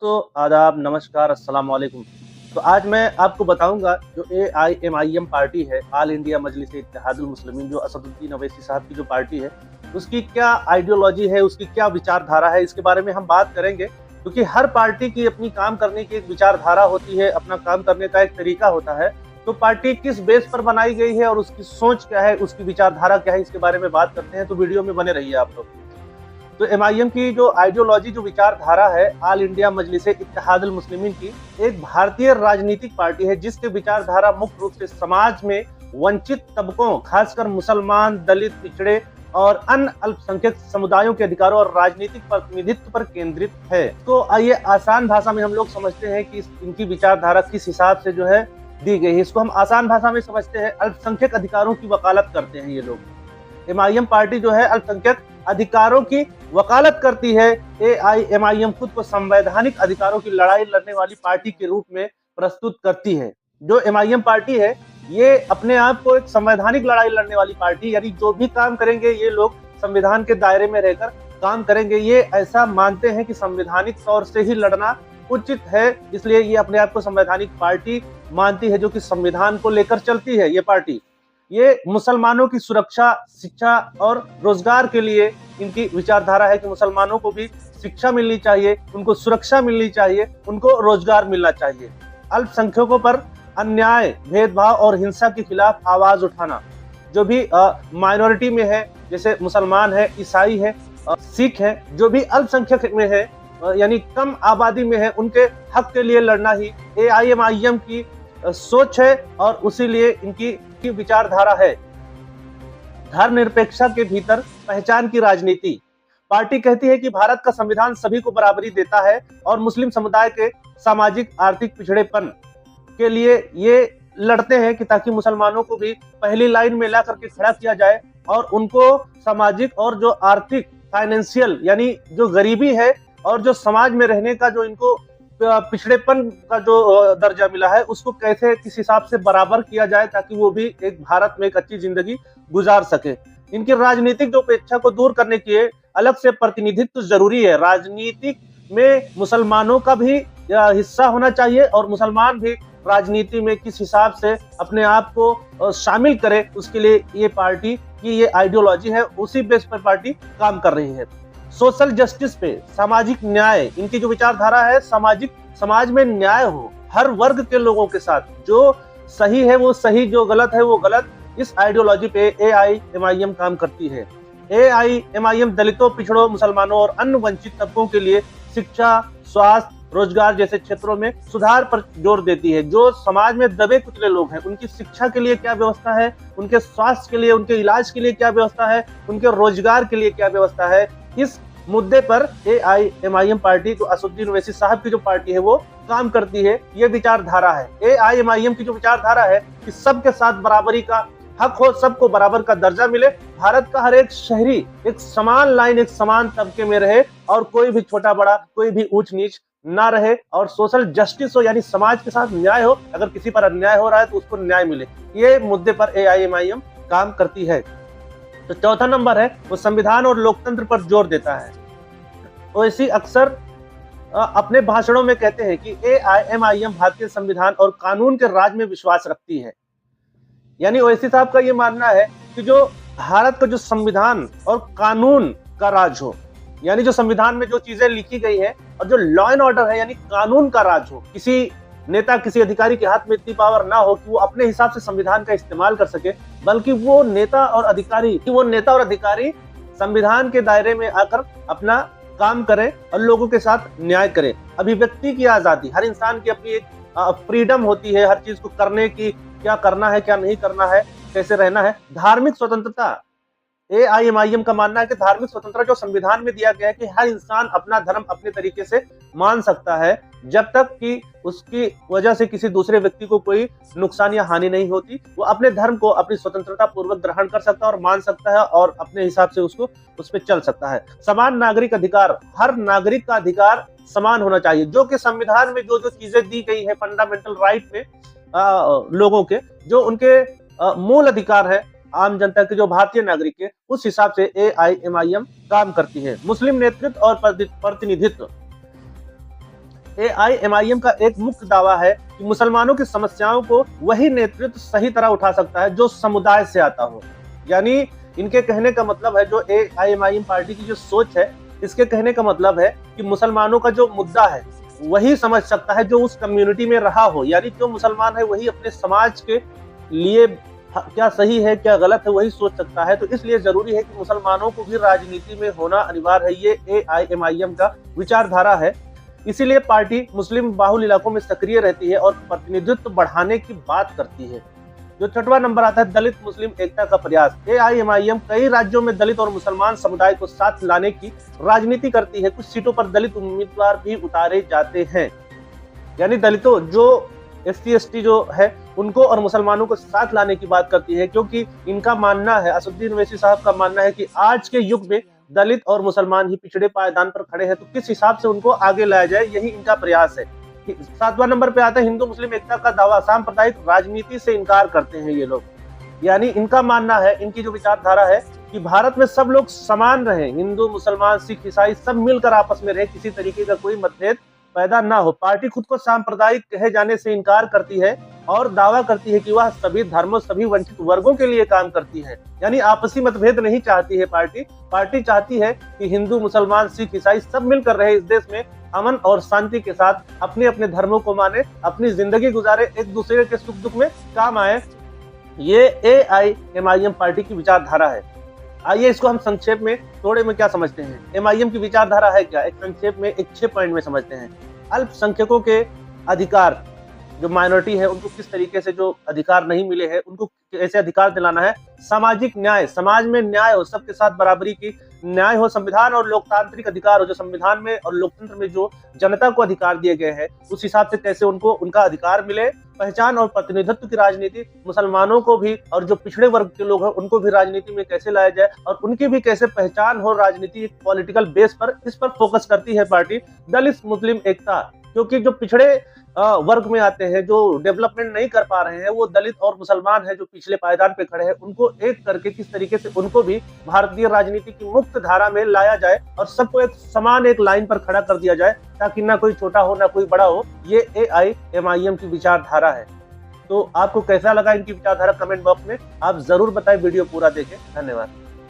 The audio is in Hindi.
तो आदाब, नमस्कार, अस्सलाम वालेकुम। तो आज मैं आपको बताऊंगा जो AIMIM पार्टी है, ऑल इंडिया मजलिस इत्तेहादुल मुस्लिमीन, जो असदुद्दीन अवैसी साहब की जो पार्टी है, उसकी क्या आइडियोलॉजी है, उसकी क्या विचारधारा है, इसके बारे में हम बात करेंगे। क्योंकि हर पार्टी की अपनी काम करने की एक विचारधारा होती है, अपना काम करने का एक तरीका होता है। तो पार्टी किस बेस पर बनाई गई है और उसकी सोच क्या है, उसकी विचारधारा क्या है, इसके बारे में बात करते हैं। तो वीडियो में बने रहिए आप लोग। तो एमआईएम की जो आइडियोलॉजी, जो विचारधारा है, ऑल इंडिया मजलिस इत्तेहादुल मुस्लिमीन की एक भारतीय राजनीतिक पार्टी है, जिसके विचारधारा मुख्य रूप से समाज में वंचित तबकों, खासकर मुसलमान, दलित, पिछड़े और अन्य अल्पसंख्यक समुदायों के अधिकारों और राजनीतिक प्रतिनिधित्व पर केंद्रित है। तो आइए आसान भाषा में हम लोग समझते हैं कि इनकी विचारधारा किस हिसाब से जो है दी गई है। इसको हम आसान भाषा में समझते हैं, अल्पसंख्यक अधिकारों की वकालत करते हैं ये लोग। एमआईएम पार्टी जो है अल्पसंख्यक अधिकारों की वकालत करती है। AIMIM खुद को संवैधानिक अधिकारों की लड़ाई लड़ने वाली पार्टी के रूप में प्रस्तुत करती है। जो एमआईएम पार्टी है, ये अपने आप को एक संवैधानिक लड़ाई लड़ने वाली पार्टी, यानी जो भी काम करेंगे ये लोग संविधान के दायरे में रहकर काम करेंगे। ये ऐसा मानते हैं कि संवैधानिक तौर से ही लड़ना उचित है, इसलिए ये अपने आप को संवैधानिक पार्टी मानती है, जो कि संविधान को लेकर चलती है। ये पार्टी ये मुसलमानों की सुरक्षा, शिक्षा और रोजगार के लिए इनकी विचारधारा है कि मुसलमानों को भी शिक्षा मिलनी चाहिए, उनको सुरक्षा मिलनी चाहिए, उनको रोजगार मिलना चाहिए। अल्पसंख्यकों पर अन्याय, भेदभाव और हिंसा के खिलाफ आवाज उठाना, जो भी माइनॉरिटी में है, जैसे मुसलमान है, ईसाई है, सिख है, जो भी अल्पसंख्यक में है, यानी कम आबादी में है, उनके हक के लिए लड़ना ही AIMIM की सोच है और उसी लिए इनकी विचारधारा है। धर्मनिरपेक्षता के भीतर पहचान की राजनीति। पार्टी कहती है कि भारत का संविधान सभी को बराबरी देता है और मुस्लिम समुदाय के सामाजिक आर्थिक पिछड़ेपन के लिए ये लड़ते हैं कि ताकि मुसलमानों को भी पहली लाइन में ला करके खड़ा किया जाए और उनको सामाजिक और जो आर्थिक, फाइनेंशियल, यानी जो गरीबी है और जो समाज में रहने का जो इनको पिछड़ेपन का जो दर्जा मिला है, उसको कैसे किस हिसाब से बराबर किया जाए ताकि वो भी एक भारत में एक अच्छी जिंदगी गुजार सके। इनकी राजनीतिक जो उपेक्षा को दूर करने के लिए अलग से प्रतिनिधित्व जरूरी है। राजनीतिक में मुसलमानों का भी हिस्सा होना चाहिए और मुसलमान भी राजनीति में किस हिसाब से अपने आप को शामिल करे, उसके लिए ये पार्टी की ये आइडियोलॉजी है, उसी बेस पर पार्टी काम कर रही है। सोशल जस्टिस पे, सामाजिक न्याय, इनकी जो विचारधारा है, समाज में न्याय हो हर वर्ग के लोगों के साथ, जो सही है वो सही, जो गलत है वो गलत। इस आइडियोलॉजी पे AIMIM काम करती है। AIMIM दलितों, पिछड़ों, मुसलमानों और अन्य वंचित तबकों के लिए शिक्षा, स्वास्थ्य, रोजगार जैसे क्षेत्रों में सुधार पर जोर देती है। जो समाज में दबे कुचले लोग हैं, उनकी शिक्षा के लिए क्या व्यवस्था है, उनके स्वास्थ्य के लिए, उनके इलाज के लिए क्या व्यवस्था है, उनके रोजगार के लिए क्या व्यवस्था है, इस मुद्दे पर AIMIM पार्टी, जो असदुद्दीन ओवैसी साहब की जो पार्टी है, वो काम करती है। ये विचारधारा है। AIMIM की जो विचारधारा है कि सबके साथ बराबरी का हक हो, सबको बराबर का दर्जा मिले, भारत का हर एक शहरी एक समान लाइन, एक समान तबके में रहे और कोई भी छोटा बड़ा, कोई भी ऊंच नीच ना रहे, और सोशल जस्टिस हो, यानी समाज के साथ न्याय हो, अगर किसी पर अन्याय हो रहा है तो उसको न्याय मिले। ये मुद्दे पर AIMIM काम करती है। तो चौथा नंबर है, वो संविधान और लोकतंत्र पर जोर देता है। ओवैसी अक्सर अपने भाषणों में कहते हैं कि AIMIM भारतीय संविधान और कानून के राज में विश्वास रखती है। यानी ओवैसी साहब का ये मानना है कि जो भारत का जो संविधान और कानून का राज हो, यानी जो संविधान में जो चीजें लिखी गई है और जो लॉ एंड ऑर्डर है, यानी कानून का राज हो, किसी नेता, किसी अधिकारी के हाथ में इतनी पावर ना हो कि वो अपने हिसाब से संविधान का इस्तेमाल कर सके, बल्कि वो नेता और अधिकारी संविधान के दायरे में आकर अपना काम करें और लोगों के साथ न्याय करें। अभिव्यक्ति की आजादी, हर इंसान की अपनी एक फ्रीडम होती है हर चीज को करने की, क्या करना है, क्या नहीं करना है, कैसे रहना है। धार्मिक स्वतंत्रता, AIMIM का मानना है कि धार्मिक स्वतंत्रता जो संविधान में दिया गया है कि हर इंसान अपना धर्म अपने तरीके से मान सकता है, जब तक कि उसकी वजह से किसी दूसरे व्यक्ति को कोई नुकसान या हानि नहीं होती, वो अपने धर्म को अपनी स्वतंत्रता पूर्वक ग्रहण कर सकता है और मान सकता है और अपने हिसाब से उसको उस पर चल सकता है। समान नागरिक अधिकार, हर नागरिक का अधिकार समान होना चाहिए, जो कि संविधान में जो जो चीजें दी गई है फंडामेंटल राइट में लोगों के, जो उनके मूल अधिकार है आम जनता के, जो भारतीय नागरिक के, उस हिसाब से AIMIM काम करती है। मुस्लिम नेतृत्व और प्रतिनिधित्व, AIMIM का एक मुख्य दावा है कि मुसलमानों की समस्याओं को वही नेतृत्व सही तरह उठा सकता है जो समुदाय से आता हो। यानी इनके कहने का मतलब है, जो AIMIM पार्टी की जो सोच है, इसके कहने का मतलब है कि मुसलमानों का जो मुद्दा है वही समझ सकता है जो उस कम्युनिटी में रहा हो। यानी जो मुसलमान है वही अपने समाज के लिए क्या सही है क्या गलत है वही सोच सकता है। तो इसलिए जरूरी है कि मुसलमानों को भी राजनीति में होना अनिवार्य है, ये AIMIM का विचारधारा है। इसीलिए पार्टी मुस्लिम बाहुल इलाकों में सक्रिय रहती है और प्रतिनिधित्व बढ़ाने की बात करती है। जो 6वां नंबर आता है, दलित मुस्लिम एकता का प्रयास। AIMIM कई राज्यों में दलित और मुसलमान समुदाय को साथ लाने की राजनीति करती है। कुछ सीटों पर दलित उम्मीदवार भी उतारे जाते हैं। यानी दलितों, जो SC ST जो है, उनको और मुसलमानों को साथ लाने की बात करती है, क्योंकि इनका मानना है, असदुद्दीन ओवैसी साहब का मानना है कि आज के युग में दलित और मुसलमान ही पिछड़े पायदान पर खड़े हैं, तो किस हिसाब से उनको आगे लाया जाए, यही इनका प्रयास है। 7वां नंबर पे आता है हिंदू मुस्लिम एकता का दावा। सांप्रदायिक राजनीति से इनकार करते हैं ये लोग। यानी इनका मानना है, इनकी जो विचारधारा है कि भारत में सब लोग समान रहे, हिंदू मुसलमान सिख ईसाई सब मिलकर आपस में रहे, किसी तरीके का कोई मतभेद पैदा ना हो। पार्टी खुद को सांप्रदायिक कहे जाने से इनकार करती है और दावा करती है कि वह सभी धर्मों, सभी वंचित वर्गों के लिए काम करती है। यानी आपसी मतभेद नहीं चाहती है पार्टी चाहती है कि हिंदू मुसलमान सिख ईसाई सब मिलकर रहे, इस देश में अमन और शांति के साथ अपने अपने धर्मों को माने, अपनी जिंदगी गुजारे, एक दूसरे के सुख दुख में काम आए। ये AIMIM पार्टी की विचारधारा है। आइए इसको हम संक्षेप में थोड़े में क्या समझते हैं। MIM की विचारधारा है क्या, एक संक्षेप में एक 6 पॉइंट में समझते हैं। अल्पसंख्यकों के अधिकार, जो माइनॉरिटी है उनको किस तरीके से जो अधिकार नहीं मिले हैं उनको कैसे अधिकार दिलाना है। सामाजिक न्याय, समाज में न्याय हो, सबके साथ बराबरी की न्याय हो। संविधान और लोकतांत्रिक अधिकार हो, जो संविधान में और लोकतंत्र में जो जनता को अधिकार दिए गए हैं उस हिसाब से कैसे उनको उनका अधिकार मिले। पहचान और प्रतिनिधित्व की राजनीति, मुसलमानों को भी और जो पिछड़े वर्ग के लोग हैं उनको भी राजनीति में कैसे लाया जाए और उनकी भी कैसे पहचान हो राजनीति पॉलिटिकल बेस पर, इस पर फोकस करती है पार्टी। दलित मुस्लिम एकता, क्योंकि जो पिछड़े वर्ग में आते हैं, जो डेवलपमेंट नहीं कर पा रहे हैं, वो दलित और मुसलमान हैं जो पिछले पायदान पे खड़े हैं, उनको एक करके किस तरीके से उनको भी भारतीय राजनीति की मुक्त धारा में लाया जाए और सबको एक समान एक लाइन पर खड़ा कर दिया जाए, ताकि ना कोई छोटा हो ना कोई बड़ा हो। ये AIMIM की विचारधारा है। तो आपको कैसा लगा इनकी विचारधारा, कमेंट बॉक्स में आप जरूर बताएं। वीडियो पूरा देखें। धन्यवाद।